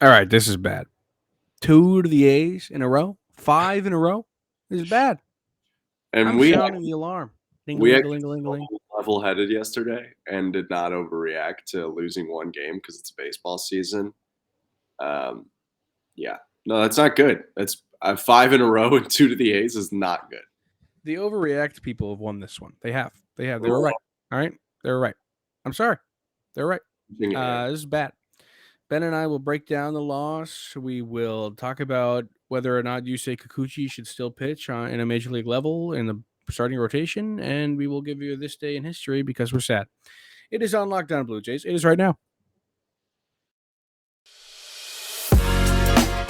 All right, this is bad. 2 to the A's in a row, 5 in a row. This is bad. And I'm sounding the alarm. we actually Ding-a-ling-a-ling-a-ling. level-headed yesterday and did not overreact to losing one game because it's baseball season. Yeah, no, that's not good. That's 5 in a row and 2 to the A's is not good. The overreact people have won this one. They have. They were right. All right, they were right. I'm sorry. They're right. This is bad. Ben and I will break down the loss. We will talk about whether or not Yusei Kikuchi should still pitch in a major league level in the starting rotation, and we will give you this day in history because we're sad. It is on Locked On Blue Jays. It is right now.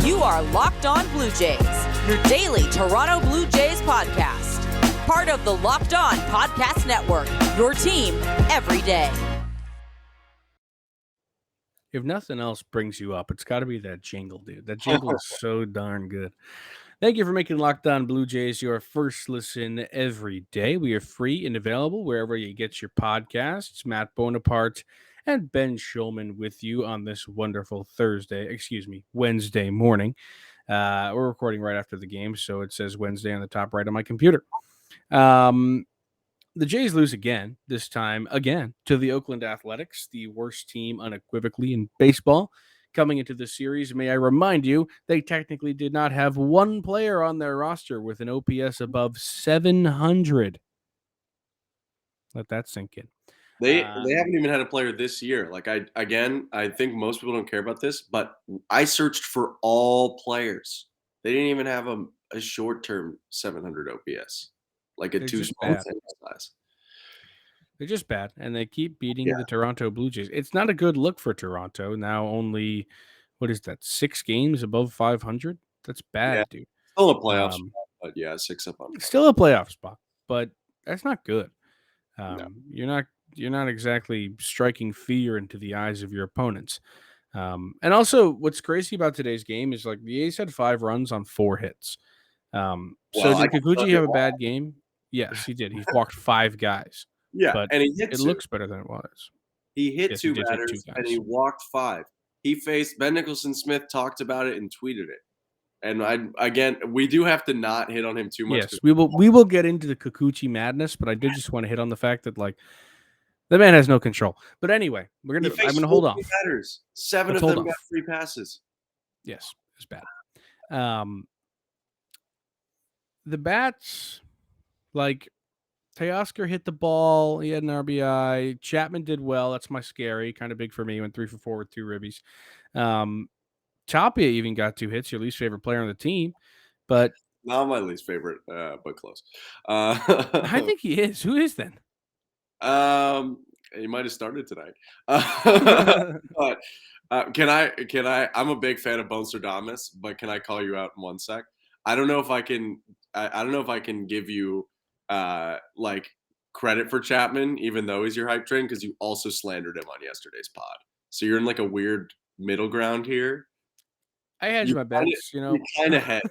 You are Locked On Blue Jays, your daily Toronto Blue Jays podcast. Part of the Locked On Podcast Network, your team every day. If nothing else brings you up, it's got to be that jingle, dude. That jingle is so darn good. Thank you for making Locked On Blue Jays your first listen every day. We are free and available wherever you get your podcasts. Matt Bonaparte and Ben Shulman with you on this wonderful Wednesday morning. We're recording right after the game, so it says Wednesday on the top right of my computer. The Jays lose again, this time again to the Oakland Athletics, the worst team unequivocally in baseball. Coming into the series, may I remind you, they technically did not have one player on their roster with an OPS above 700. Let that sink in. They haven't even had a player this year. Like I think most people don't care about this, but I searched for all players. They didn't even have a short-term 700 OPS, like a too small sample size. They're just bad, and they keep beating the Toronto Blue Jays. It's not a good look for Toronto. Now only, 6 games above 500? That's bad, dude. Still a playoff spot, but 6 up on. Still a playoff spot, but that's not good. No. You're not exactly striking fear into the eyes of your opponents. And also, what's crazy about today's game is like the A's had 5 runs on 4 hits. So did Kikuchi have a bad game? Yes, he did. He walked 5 guys. Yeah, but and he hit it 2. looks better than it was. He hit 2 batters, and he walked 5. He faced Ben Nicholson-Smith, talked about it, and tweeted it. And we do have to not hit on him too much. Yes, we will get into the Kikuchi madness, but I did just want to hit on the fact that like the man has no control. But anyway, I'm gonna hold off. Batters. 7 of them got free passes. Yes, it's bad. The bats, like Teoscar hit the ball. He had an RBI. Chapman did well. That's my scary. Kind of big for me. Went 3 for 4 with 2 ribbies. Tapia even got 2 hits. Your least favorite player on the team, but not my least favorite, but close. I think he is. Who is then? He might have started tonight. But can I? I'm a big fan of Bonserdamus, but can I call you out in 1 sec? I don't know if I can. I don't know if I can give you like credit for Chapman, even though he's your hype train, because you also slandered him on yesterday's pod. So you're in like a weird middle ground here. I hedged my bets, You kind of hedged.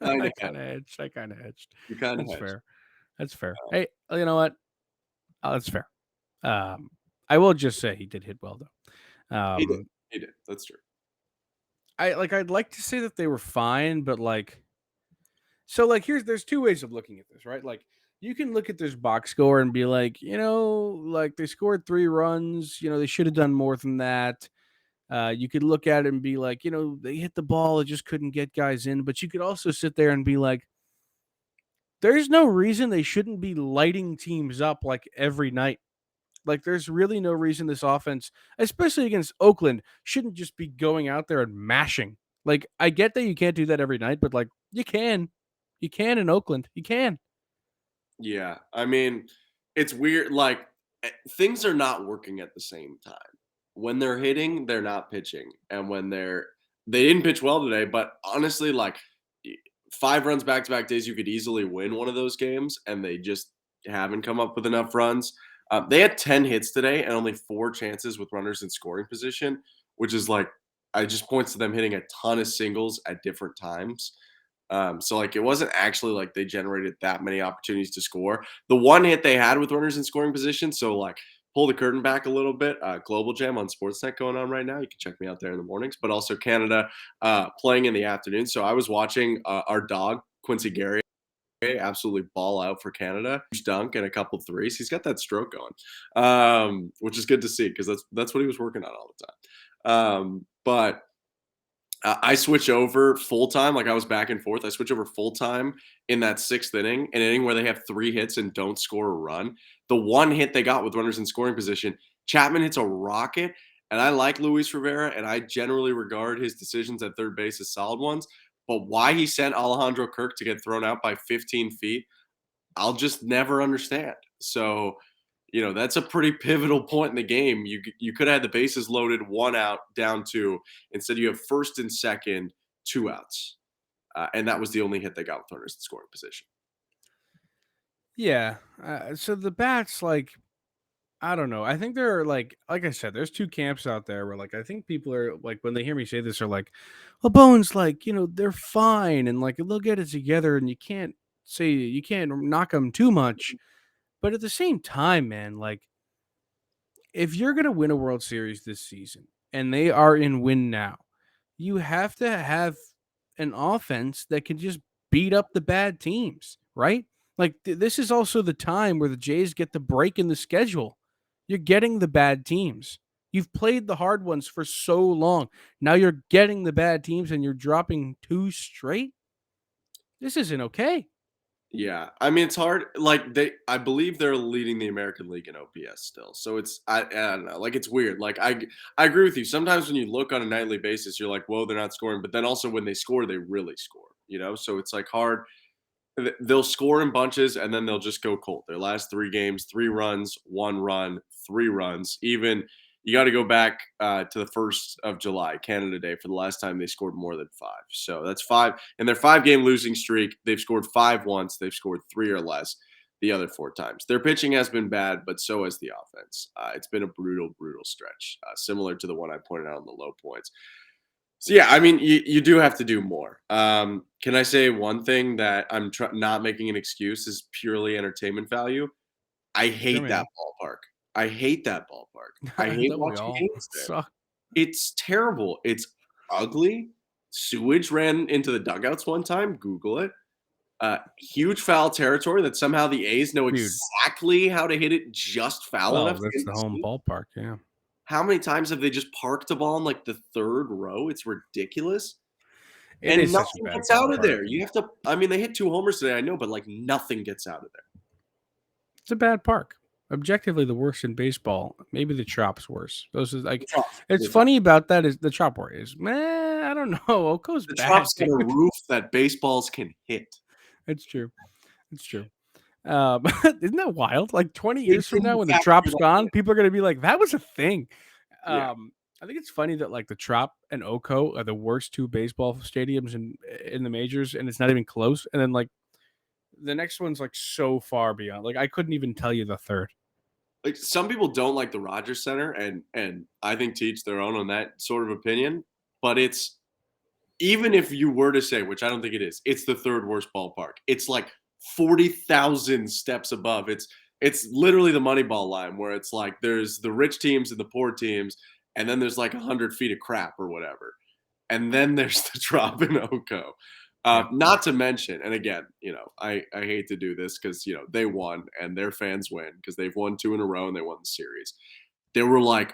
I kind of hedged. You kind of hedged. Fair. That's fair. Hey, you know what? That's fair. I will just say he did hit well though. He did. That's true. I'd like to say that they were fine, but like, so like there's 2 ways of looking at this, right? Like you can look at this box score and be like, like they scored 3 runs, they should have done more than that. You could look at it and be like, they hit the ball, it just couldn't get guys in. But you could also sit there and be like, there's no reason they shouldn't be lighting teams up like every night. Like, there's really no reason this offense, especially against Oakland, shouldn't just be going out there and mashing. Like, I get that you can't do that every night, but like, you can. You can in Oakland. You can. Yeah. I mean, it's weird. Like, things are not working at the same time. When they're hitting, they're not pitching. And when they didn't pitch well today, but honestly, like 5 runs back-to-back days, you could easily win one of those games, and they just haven't come up with enough runs. They had 10 hits today and only 4 chances with runners in scoring position, which is like, I just points to them hitting a ton of singles at different times. So like it wasn't actually like they generated that many opportunities to score. The 1 hit they had with runners in scoring position, so like pull the curtain back a little bit, Global Jam on Sportsnet going on right now. You can check me out there in the mornings, but also Canada playing in the afternoon. So I was watching our dog, Quincy Gary, absolutely ball out for Canada. Huge dunk and a couple threes. He's got that stroke going, which is good to see because that's what he was working on all the time. But I switch over full time. Like I was back and forth. I switch over full time in that 6th inning, an inning where they have 3 hits and don't score a run. The one hit they got with runners in scoring position, Chapman hits a rocket. And I like Luis Rivera, and I generally regard his decisions at third base as solid ones. But why he sent Alejandro Kirk to get thrown out by 15 feet, I'll just never understand. So, that's a pretty pivotal point in the game. You could have had the bases loaded, 1 out, down 2. Instead, you have first and second, 2 outs. And that was the only hit they got with runners in scoring position. Yeah. So the bats, like, I don't know. I think there are like I said, there's 2 camps out there where I think people are like when they hear me say this are like, well, Bones, they're fine and they'll get it together and you can't knock them too much. But at the same time, man, if you're gonna win a World Series this season and they are in win now, you have to have an offense that can just beat up the bad teams, right? This is also the time where the Jays get the break in the schedule. You're getting the bad teams. You've played the hard ones for so long. Now you're getting the bad teams and you're dropping 2 straight. This isn't okay. Yeah, I mean it's hard. I believe they're leading the American League in OPS still. So I don't know. It's weird. I agree with you. Sometimes when you look on a nightly basis, you're like, whoa, they're not scoring. But then also when they score, they really score. So it's hard. They'll score in bunches and then they'll just go cold. Their last 3 games, 3 runs, 1 run, 3 runs. Even you got to go back to the 1st of July, Canada Day, for the last time they scored more than 5. So that's 5. In their 5-game losing streak, they've scored 5 once. They've scored 3 or less the other 4 times. Their pitching has been bad, but so has the offense. It's been a brutal, brutal stretch, similar to the one I pointed out on the low points. So, yeah, I mean, you do have to do more. Can I say one thing that I'm not making an excuse is purely entertainment value? I hate that ballpark. I hate that ballpark. I hate watching games there. Suck. It's terrible. It's ugly. Sewage ran into the dugouts one time. Google it. Huge foul territory that somehow the A's know exactly how to hit it just foul enough. That's the home ballpark, yeah. How many times have they just parked a ball in the 3rd row? It's ridiculous. It is nothing gets out of there. You have to. I mean, they hit 2 homers today, I know, but nothing gets out of there. It's a bad park. Objectively, the worst in baseball. Maybe the Chop's worse. Those is it's funny about that is the Chop war is, man, I don't know. Oko's the bad. Chop's got a roof that baseballs can hit. It's true. It's true. Isn't that wild? 20 years from now, when the Trop's gone, people are going to be like, that was a thing. Yeah. I think it's funny that the Trop and Oko are the worst 2 baseball stadiums in the majors, and it's not even close. And then the next one's so far beyond. I couldn't even tell you the third. Some people don't like the Rogers Center, and I think to each their own on that sort of opinion. But it's, even if you were to say, which I don't think it is, it's the 3rd worst ballpark. It's 40,000 steps above. It's literally the Moneyball line where it's there's the rich teams and the poor teams, and then there's 100 feet of crap or whatever, and then there's the Trop in Oko. Not to mention, and again, I hate to do this because they won and their fans win because they've won 2 in a row and they won the series. There were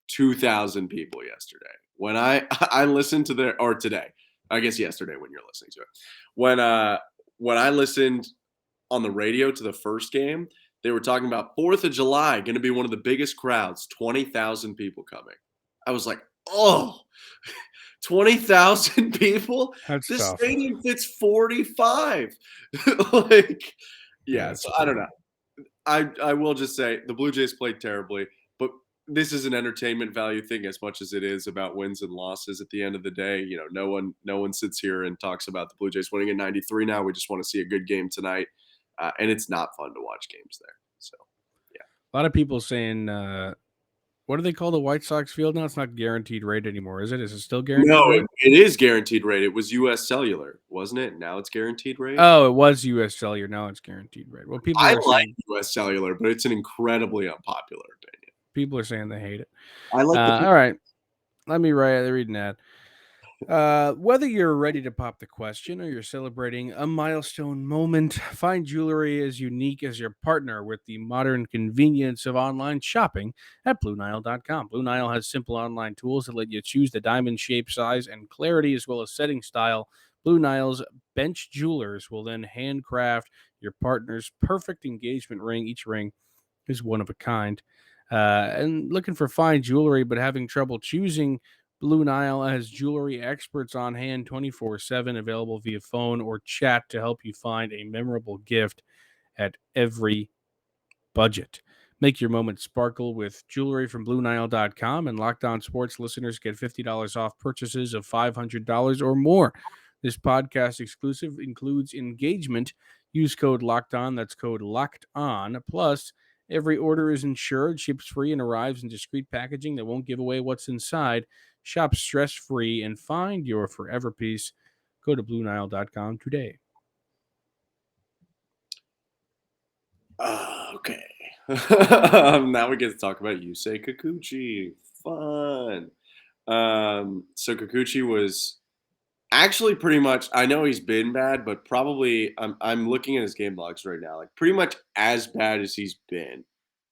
2,000 people yesterday when I listened to or today, I guess yesterday when you're listening to it. When I listened on the radio to the first game, they were talking about 4th of July going to be one of the biggest crowds, 20,000 people coming. I was like, oh. 20,000 people? That's this tough. Stadium fits 45. Yeah, so I don't know. I will just say the Blue Jays played terribly, but this is an entertainment value thing as much as it is about wins and losses. At the end of the day, no one sits here and talks about the Blue Jays winning in 93 now. We just want to see a good game tonight, and it's not fun to watch games there. So, yeah. A lot of people saying, what do they call the White Sox field now? It's not guaranteed rate anymore, is it? Is it still guaranteed rate? No, it is guaranteed rate. It was U.S. Cellular, wasn't it? Now it's guaranteed rate? Oh, it was U.S. Cellular. Now it's guaranteed rate. Well, people I are like saying, U.S. Cellular, but it's an incredibly unpopular opinion. People are saying they hate it. I like the All right. Let me read an ad. Whether you're ready to pop the question or you're celebrating a milestone moment, find jewelry as unique as your partner with the modern convenience of online shopping at BlueNile.com. Blue Nile has simple online tools that let you choose the diamond shape, size, and clarity, as well as setting style. Blue Nile's bench jewelers will then handcraft your partner's perfect engagement ring. Each ring is one of a kind. And looking for fine jewelry but having trouble choosing, Blue Nile has jewelry experts on hand 24/7, available via phone or chat to help you find a memorable gift at every budget. Make your moment sparkle with jewelry from BlueNile.com, and Locked On Sports listeners get $50 off purchases of $500 or more. This podcast exclusive includes engagement. Use code Locked On. That's code Locked On. Plus, every order is insured, ships free, and arrives in discreet packaging that won't give away what's inside. Shop stress free and find your forever piece. Go to BlueNile.com today. Okay. Now we get to talk about Yusei Kikuchi. Fun. So Kikuchi was actually pretty much. I know he's been bad, but probably I'm looking at his game logs right now. Like pretty much as bad as he's been.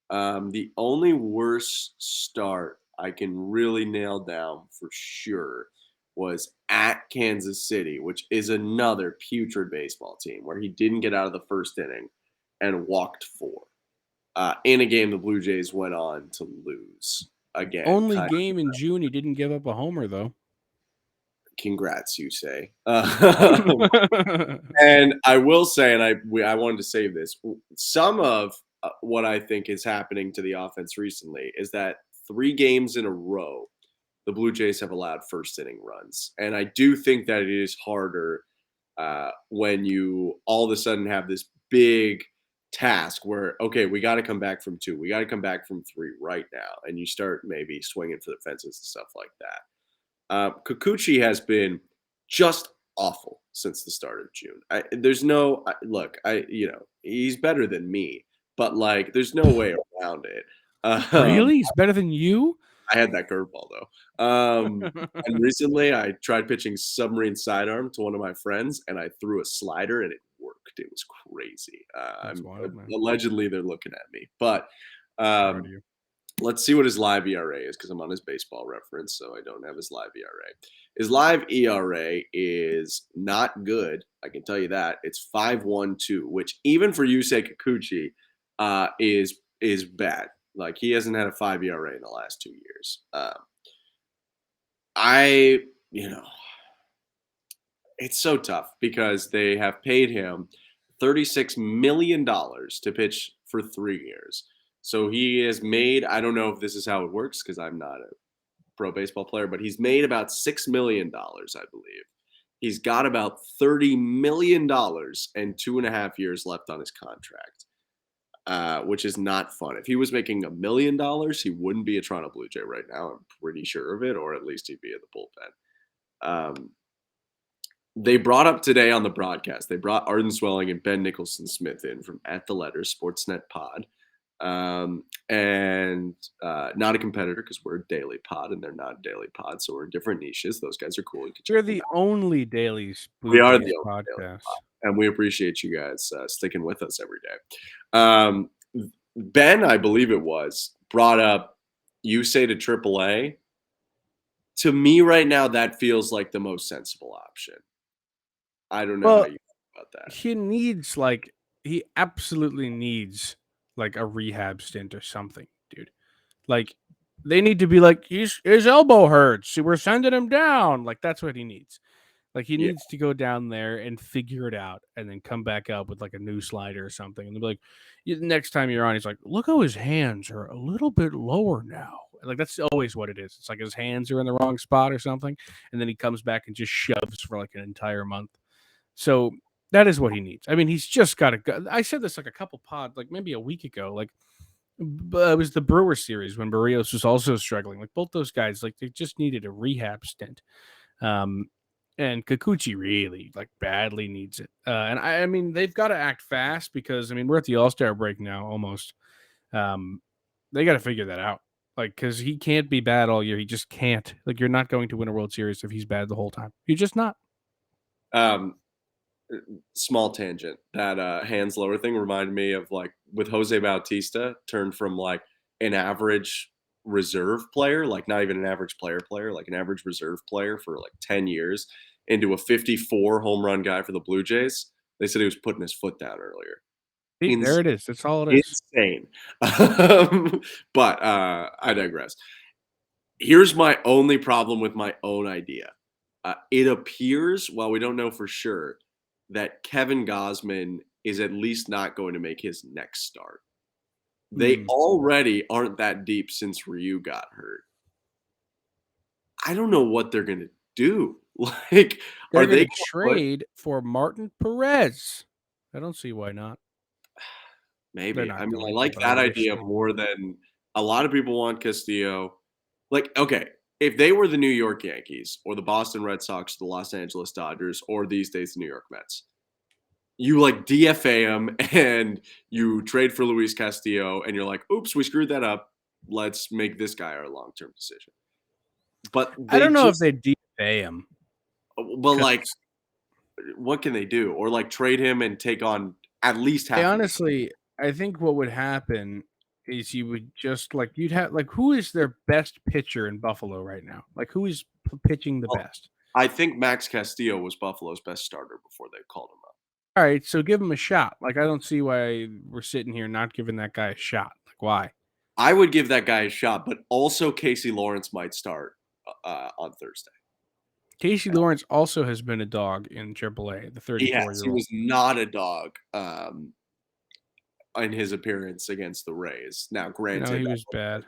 The only worst start I can really nail down for sure was at Kansas City, which is another putrid baseball team where he didn't get out of the first inning and walked four. In a game the Blue Jays went on to lose again. Only game in June he didn't give up a homer, though. Congrats, you say. And I will say, and I wanted to save this. Some of what I think is happening to the offense recently is that 3 games in a row, the Blue Jays have allowed first inning runs, and I do think that it is harder when you all of a sudden have this big task where, okay, we got to come back from 2, we got to come back from 3 right now, and you start maybe swinging for the fences and stuff like that. Kikuchi has been just awful since the start of June. There's no look. He's better than me, but like, there's no way around it. Really? He's better than you? I had that curveball though. And recently, I tried pitching submarine sidearm to one of my friends, and I threw a slider, and it worked. It was crazy. Wild, man. Allegedly, they're looking at me, but Proud of you. let's see what his live ERA is, because I'm on his baseball reference, so I don't have his live ERA. His live ERA is not good. I can tell you that. It's 5.12, which even for Yusei Kikuchi is bad. Like, he hasn't had a 5 ERA in the last 2 years. It's so tough because they have paid him $36 million to pitch for 3 years. So he has made, I don't know if this is how it works because I'm not a pro baseball player, but he's made about $6 million, I believe. He's got about $30 million and 2.5 years left on his contract, which is not fun. If he was making $1 million, he wouldn't be a Toronto Blue Jay right now. I'm pretty sure of it, or at least he'd be in the bullpen. They brought up today on the broadcast, they brought Arden Swelling and Ben Nicholson-Smith in from At The Letter, Sportsnet Pod. And not a competitor because we're a daily pod and they're not a daily pod, so we're in different niches. Those guys are cool. We're the only daily We are Blue Jays the only daily podcast. pod, and we appreciate you guys sticking with us every day. Ben, I believe it was, brought up Yusei to AAA. To me right now, that feels like the most sensible option. I don't know how you feel about that. He absolutely needs like a rehab stint or something, dude. Like, they need to be like, his elbow hurts, we're sending him down. Like, that's what he needs. Like, he needs to go down there and figure it out and then come back up with like a new slider or something. And they'll be like, next time you're on, he's like, look how his hands are a little bit lower now. Like, that's always what it is. It's like his hands are in the wrong spot or something. And then he comes back and just shoves for like an entire month. So that is what he needs. I mean, he's just got to go. I said this like a couple pods, like maybe a week ago. Like, it was the Brewer series when Barrios was also struggling. Like, both those guys, like, they just needed a rehab stint. And Kikuchi really, like, badly needs it. And I mean, they've got to act fast because, I mean, we're at the All-Star break now almost. They got to figure that out. Like, because he can't be bad all year. He just can't. Like, you're not going to win a World Series if he's bad the whole time. You're just not. Um, Small tangent. That hands lower thing reminded me of like with Jose Bautista turned from like an average reserve player, like not even an average player, like an average reserve player for like 10 years into a 54 home run guy for the Blue Jays. They said he was putting his foot down earlier. See, there it is. That's all it is. Insane. But I digress. Here's my only problem with my own idea. It appears, while we don't know for sure, that Kevin Gausman is at least not going to make his next start. They already aren't that deep since Ryu got hurt. I don't know what they're going to do. Like, They're are going they to gonna put trade for Martin Perez. I don't see why not. They're maybe. not I mean, I going to, like but that I wish idea they more would. than a lot of people want Castillo. Like, okay, if they were the New York Yankees or the Boston Red Sox, the Los Angeles Dodgers, or these days the New York Mets, you like DFA him and you trade for Luis Castillo, and you're like, oops, we screwed that up. Let's make this guy our long term decision. But I they don't know if just, they DFA him. well, like, Because what can they do? Or like trade him and take on at least half of this. honestly, I think what would happen is you would just like you'd have like who is their best pitcher in Buffalo right now? Like who is pitching the Well, best? I think Max Castillo was Buffalo's best starter before they called him up. All right, so give him a shot. Like I don't see why we're sitting here not giving that guy a shot. Like why? I would give that guy a shot, but also Casey Lawrence might start on Thursday. Casey Lawrence also has been a dog in AAA, the Yes, he 34-year-old. was not a dog in his appearance against the Rays. Now, No, granted, he was bad.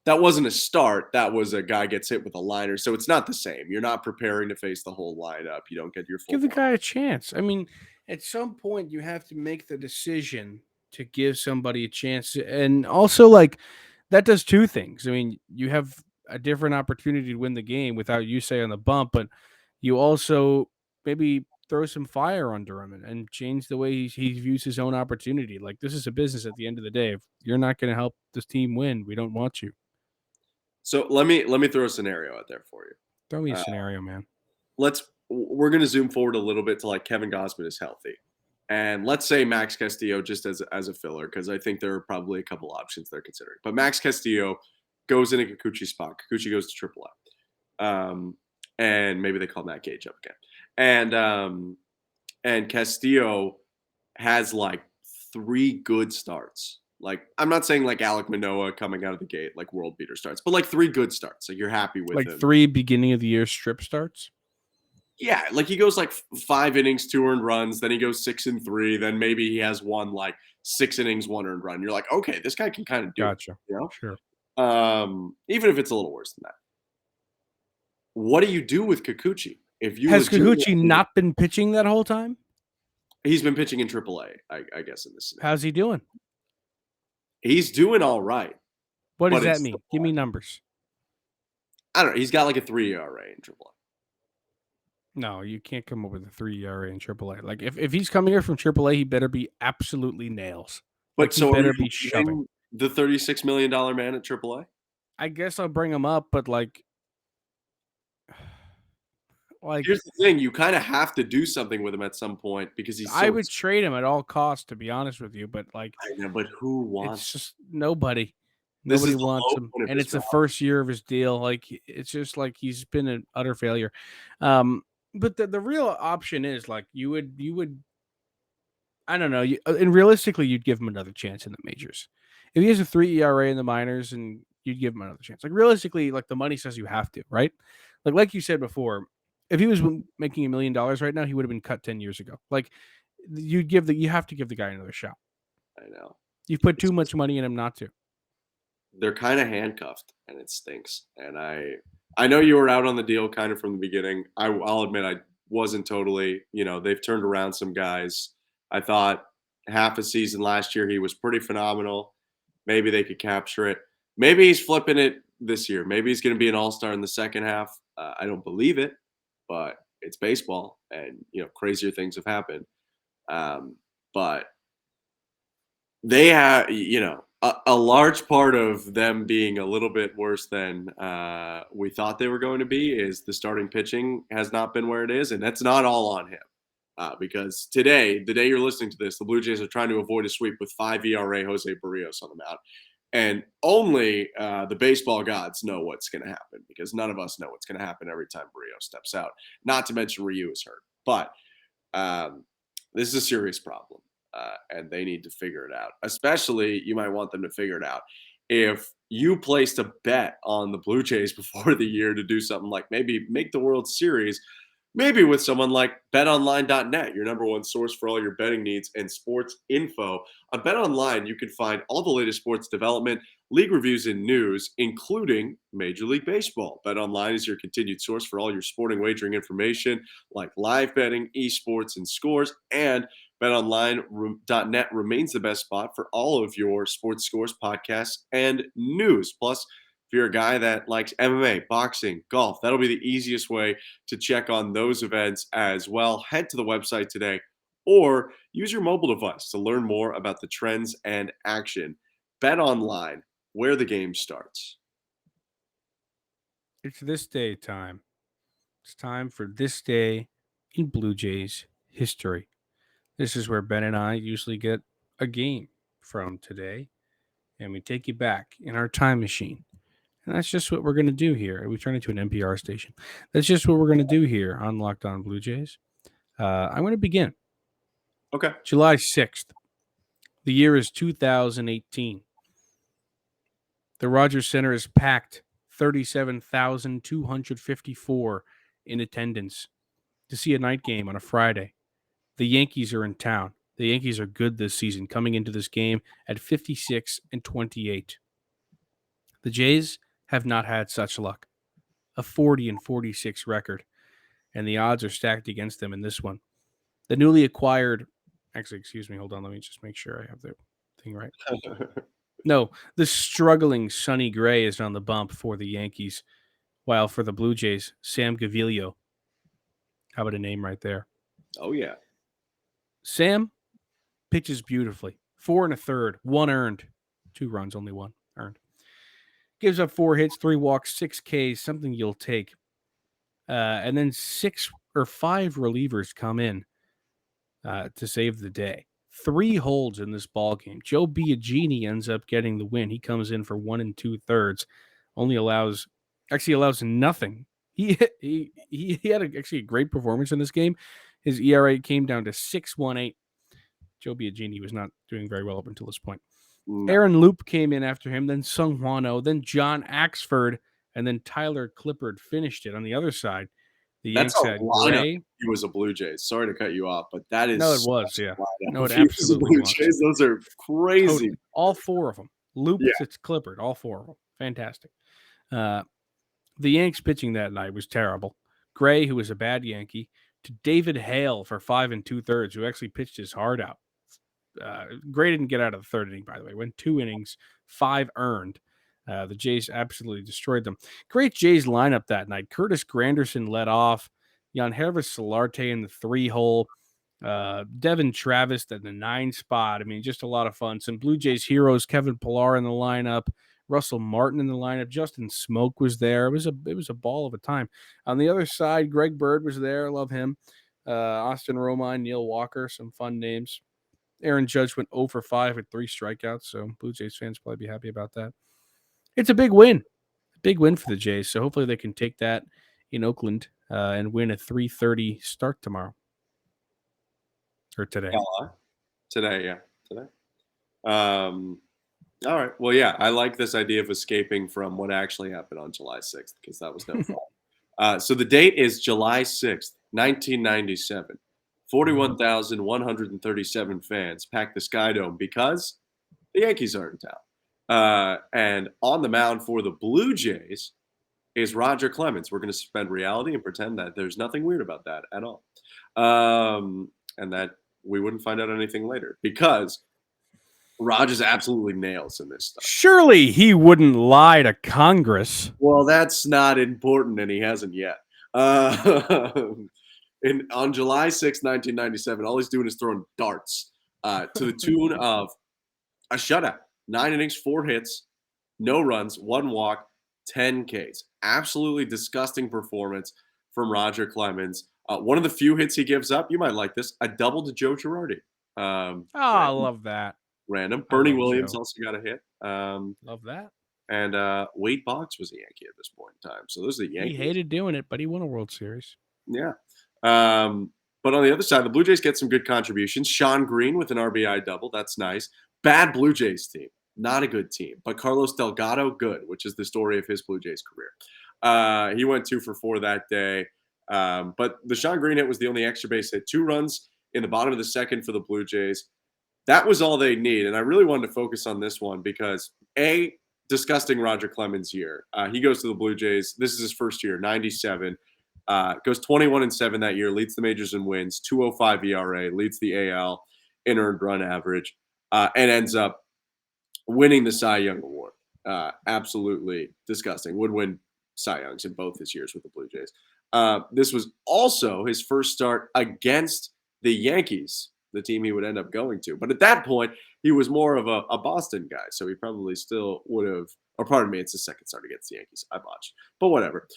that wasn't a start. That was a guy gets hit with a liner, so it's not the same. You're not preparing to face the whole lineup. You don't get your full. Give the guy a chance. I mean, at some point you have to make the decision to give somebody a chance. And also like that does two things. I mean, you have a different opportunity to win the game without Yusei on the bump, but you also maybe throw some fire under him and change the way he views his own opportunity. Like this is a business at the end of the day. If you're not going to help this team win, we don't want you. So let me throw a scenario out there for you. Throw me a scenario, man. We're going to zoom forward a little bit to like Kevin Gausman is healthy. And let's say Max Castillo just as a filler, because I think there are probably a couple options they're considering. But Max Castillo goes into Kikuchi's spot. Kikuchi goes to AAA. And maybe they call Matt Gage up again. And Castillo has like 3 good starts. Like I'm not saying like Alek Manoah coming out of the gate like world beater starts, but like 3 good starts. Like you're happy with Like him. 3 beginning of the year strip starts. Yeah, like he goes like 5 innings, 2 earned runs, then he goes 6-3, then maybe he has one like 6 innings, 1 earned run. You're like, okay, this guy can kind of do Gotcha. it, you know? Sure. Even if it's a little worse than that. What do you do with Kikuchi? If you Has Kikuchi legitimately- not been pitching that whole time? He's been pitching in AAA, I guess in this scenario. How's he doing? He's doing all right. What does But that it's mean? Give me numbers. I don't know. He's got like a 3 ERA in AAA. No, you can't come up with a 3 ERA in AAA. Like if he's coming here from AAA, he better be absolutely nails. But Like, he so are better you be shoving. leaving the $36 million man at AAA? I guess I'll bring him up, but like Here's the thing: you kind of have to do something with him at some point because he's. I would trade him at all costs, to be honest with you. But like, I know, but who wants? it's just nobody. This is Nobody the wants low him, point of and his it's the value. first year of his deal. Like it's just like he's been an utter failure. But the real option is like you would I don't know. And realistically, you'd give him another chance in the majors. If he has a 3 ERA in the minors, and you'd give him another chance. Like realistically, like the money says you have to, right? Like you said before, if he was making $1 million right now, he would have been cut 10 years ago. Like you have to give the guy another shot. I know. You've put too much money in him not to. They're kind of handcuffed, and it stinks. And I know you were out on the deal kind of from the beginning. I'll admit I wasn't totally. They've turned around some guys. I thought half a season last year he was pretty phenomenal. Maybe they could capture it. Maybe he's flipping it this year. Maybe he's going to be an all-star in the second half. I don't believe it, but it's baseball, and crazier things have happened. But they have, a large part of them being a little bit worse than we thought they were going to be is the starting pitching has not been where it is, and that's not all on him. Because today, the day you're listening to this, the Blue Jays are trying to avoid a sweep with 5 ERA Jose Barrios on the mound. And only the baseball gods know what's going to happen, because none of us know what's going to happen every time Barrios steps out. Not to mention Ryu is hurt. But this is a serious problem, and they need to figure it out. Especially, you might want them to figure it out if you placed a bet on the Blue Jays before the year to do something like maybe make the World Series, maybe with someone like BetOnline.net, your number one source for all your betting needs and sports info. On BetOnline, you can find all the latest sports development, league reviews, and news, including Major League Baseball. BetOnline is your continued source for all your sporting wagering information, like live betting, esports, and scores. And BetOnline.net remains the best spot for all of your sports scores, podcasts, and news. Plus, if you're a guy that likes MMA, boxing, golf, that'll be the easiest way to check on those events as well. Head to the website today or use your mobile device to learn more about the trends and action. Bet online, where the game starts. It's this day time. It's time for this day in Blue Jays history. This is where Ben and I usually get a game from today, and we take you back in our time machine. And that's just what we're going to do here. We turn it into an NPR station. That's just what we're going to do here on Locked On Blue Jays. I'm going to begin. Okay. July 6th. The year is 2018. The Rogers Center is packed, 37,254 in attendance to see a night game on a Friday. The Yankees are in town. The Yankees are good this season, coming into this game at 56-28. The Jays have not had such luck. A 40-46 record, and the odds are stacked against them in this one. The newly acquired, hold on, let me just make sure I have the thing right. No, the struggling Sonny Gray is on the bump for the Yankees, while for the Blue Jays, Sam Gaviglio. How about a name right there? Oh, yeah. Sam pitches beautifully. 4 1/3, 1 earned. 2 runs, only 1 earned. Gives up 4 hits, 3 walks, 6 Ks, something you'll take. And then 6 or 5 relievers come in to save the day. 3 holds in this ball game. Joe Biagini ends up getting the win. He comes in for 1 2/3. Allows nothing. He had a great performance in this game. His ERA came down to 6.18. Joe Biagini was not doing very well up until this point. No. Aaron Loop came in after him, then Sung Hwano, then John Axford, and then Tyler Clippard finished it on the other side. The Yanks had Gray. He was a Blue Jays. Sorry to cut you off, but that is no, it was, yeah. No, it absolutely was. Jays, those are crazy. Totally. All 4 of them. Loop, it's Clippard, all 4 of them. Fantastic. The Yanks pitching that night was terrible. Gray, who was a bad Yankee, to David Hale for 5 2/3, who actually pitched his heart out. Gray didn't get out of the 3rd inning, by the way. Went 2 innings, 5 earned. The Jays absolutely destroyed them. Great Jays lineup that night. Curtis Granderson led off. Yangervis Solarte in the 3-hole. Devin Travis at the 9 spot. I mean, just a lot of fun. Some Blue Jays heroes. Kevin Pillar in the lineup. Russell Martin in the lineup. Justin Smoke was there. It was a ball of a time. On the other side, Greg Bird was there. Love him. Austin Romine, Neil Walker. Some fun names. Aaron Judge went 0 for 5 with 3 strikeouts, so Blue Jays fans will probably be happy about that. It's a big win. Big win for the Jays, so hopefully they can take that in Oakland and win a 3:30 start tomorrow. Or today. Today. All right. Well, yeah, I like this idea of escaping from what actually happened on July 6th, because that was no fun. So the date is July 6th, 1997. 41,137 fans packed the Sky Dome because the Yankees are in town. And on the mound for the Blue Jays is Roger Clemens. We're going to suspend reality and pretend that there's nothing weird about that at all. And that we wouldn't find out anything later, because Rogers absolutely nails in this stuff. Surely he wouldn't lie to Congress. Well, that's not important, and he hasn't yet. On July 6, 1997, all he's doing is throwing darts to the tune of a shutout. 9 innings, 4 hits, no runs, 1 walk, 10 Ks. Absolutely disgusting performance from Roger Clemens. One of the few hits he gives up, you might like this, a double to Joe Girardi. I love that. Random. I Bernie love Williams Joe. also got a hit. Love that. And Wade Boggs was a Yankee at this point in time. So those are the Yankees. He hated doing it, but he won a World Series. Yeah. But on the other side, the Blue Jays get some good contributions. Sean Green with an RBI double. That's nice. Bad Blue Jays team. Not a good team. But Carlos Delgado, good, which is the story of his Blue Jays career. He went 2 for 4 that day. But the Sean Green hit was the only extra base hit. 2 runs in the bottom of the second for the Blue Jays. That was all they need. And I really wanted to focus on this one because, A, disgusting Roger Clemens year. He goes to the Blue Jays. This is his first year, 97. Goes 21-7 that year, leads the majors in wins, 2.05 ERA, leads the AL in earned run average, and ends up winning the Cy Young Award. Absolutely disgusting. Would win Cy Youngs in both his years with the Blue Jays. This was also his first start against the Yankees, the team he would end up going to. But at that point, he was more of a Boston guy, so he probably still would have, or pardon me, it's his second start against the Yankees. I botched, but whatever.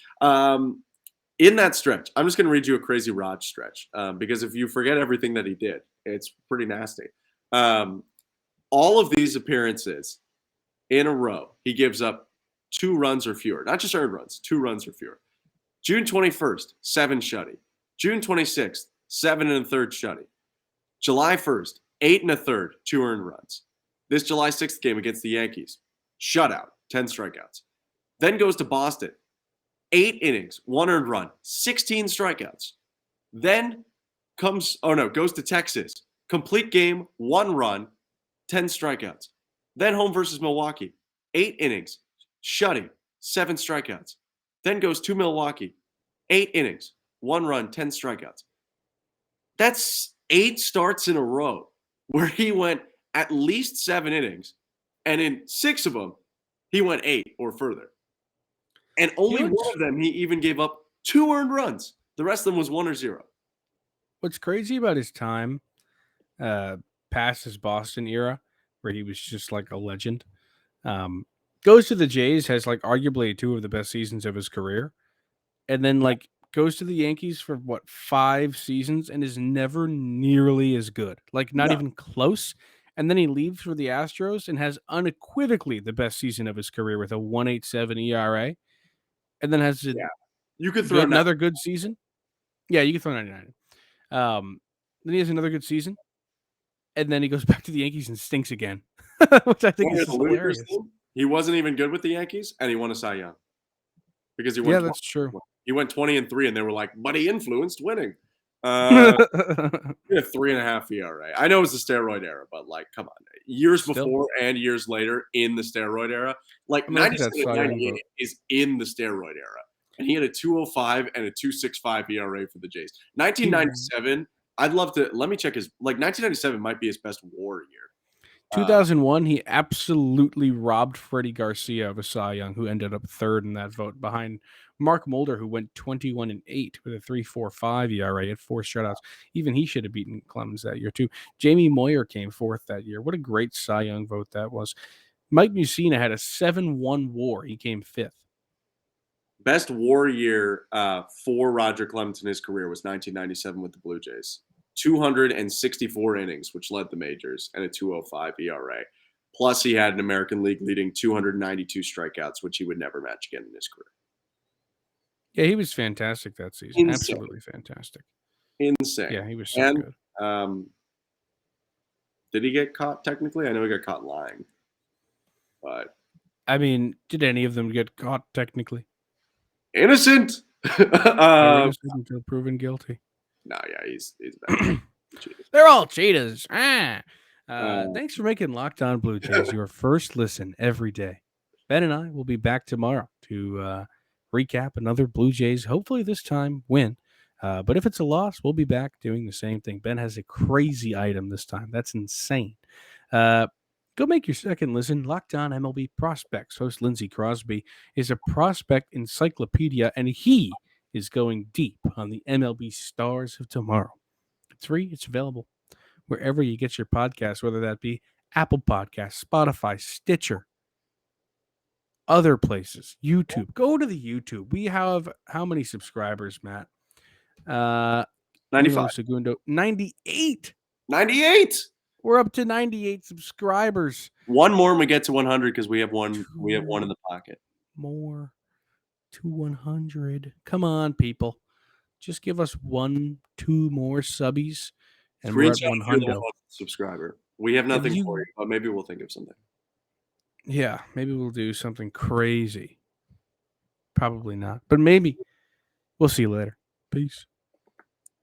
In that stretch, I'm just going to read you a crazy Raj stretch because if you forget everything that he did, it's pretty nasty. All of these appearances in a row, he gives up 2 runs or fewer, not just earned runs, 2 runs or fewer. June 21st, 7 shutty. June 26th, 7 1/3 shutty. July 1st, 8 1/3, 2 earned runs. This July 6th game against the Yankees, shutout, 10 strikeouts. Then goes to Boston, 8 innings, 1 earned run, 16 strikeouts. Then goes to Texas, complete game, 1 run, 10 strikeouts. Then home versus Milwaukee, 8 innings, shutty, 7 strikeouts. Then goes to Milwaukee, 8 innings, 1 run, 10 strikeouts. That's 8 starts in a row where he went at least 7 innings, and in 6 of them, he went 8 or further. And only one of them, he even gave up 2 earned runs. The rest of them was 1 or 0. What's crazy about his time past his Boston era, where he was just like a legend, goes to the Jays, has like arguably 2 of the best seasons of his career, and then like goes to the Yankees for 5 seasons and is never nearly as good, like not even close. And then he leaves for the Astros and has unequivocally the best season of his career with a 1.87 ERA, and then has you could throw another good season. Yeah, you can throw 99. Then he has another good season, and then he goes back to the Yankees and stinks again, which I think is hilarious. He wasn't even good with the Yankees, and he won a Cy Young because he won. Yeah, that's true. He went 20-3, and they were like, "But he influenced winning." He had a 3.5 ERA. I know it was the steroid era, but like, come on, years before and years later in the steroid era, like 97-98 is in the steroid era, and he had a 2.05 and a 2.65 ERA for the Jays. 1997. I'd love to let me check his 1997 might be his best WAR year. 2001, he absolutely robbed Freddie Garcia of a Cy Young, who ended up 3rd in that vote behind Mark Mulder, who went 21-8 with a 3.45 ERA at 4 shutouts. Even he should have beaten Clemens that year too. Jamie Moyer came 4th that year. What a great Cy Young vote that was. Mike Mussina had a 7.1 WAR. He came 5th. Best WAR year for Roger Clemens in his career was 1997 with the Blue Jays. 264 innings, which led the majors, and a 2.05 ERA. Plus, he had an American League leading 292 strikeouts, which he would never match again in his career. Yeah, he was fantastic that season. Insane. Absolutely fantastic. Insane. Yeah, he was so good. Did he get caught technically? I know he got caught lying. But I mean, did any of them get caught technically? Innocent. Innocent until proven guilty. No, yeah, he's bad. They're all cheaters. Thanks for making Locked On Blue Jays your first listen every day. Ben and I will be back tomorrow to recap another Blue Jays, hopefully this time win. But if it's a loss, we'll be back doing the same thing. Ben has a crazy item this time. That's insane. Go make your second listen. Locked On MLB Prospects. Host Lindsey Crosby is a prospect encyclopedia, and he is going deep on the MLB stars of tomorrow. It's free. It's available wherever you get your podcasts, whether that be Apple Podcasts, Spotify, Stitcher, other places, YouTube. Go to the YouTube. We have how many subscribers, Matt? 95. Segundo, 98. 98. We're up to 98 subscribers. One more and we get to 100 because we have one. We have one in the pocket. More to 100. Come on, people. Just give us 1-2 more subbies, and we're at Screenshot if you're the 100. 100th subscriber. We have nothing for you, but maybe we'll think of something. Yeah, maybe we'll do something crazy. Probably not, but maybe. We'll see you later. Peace.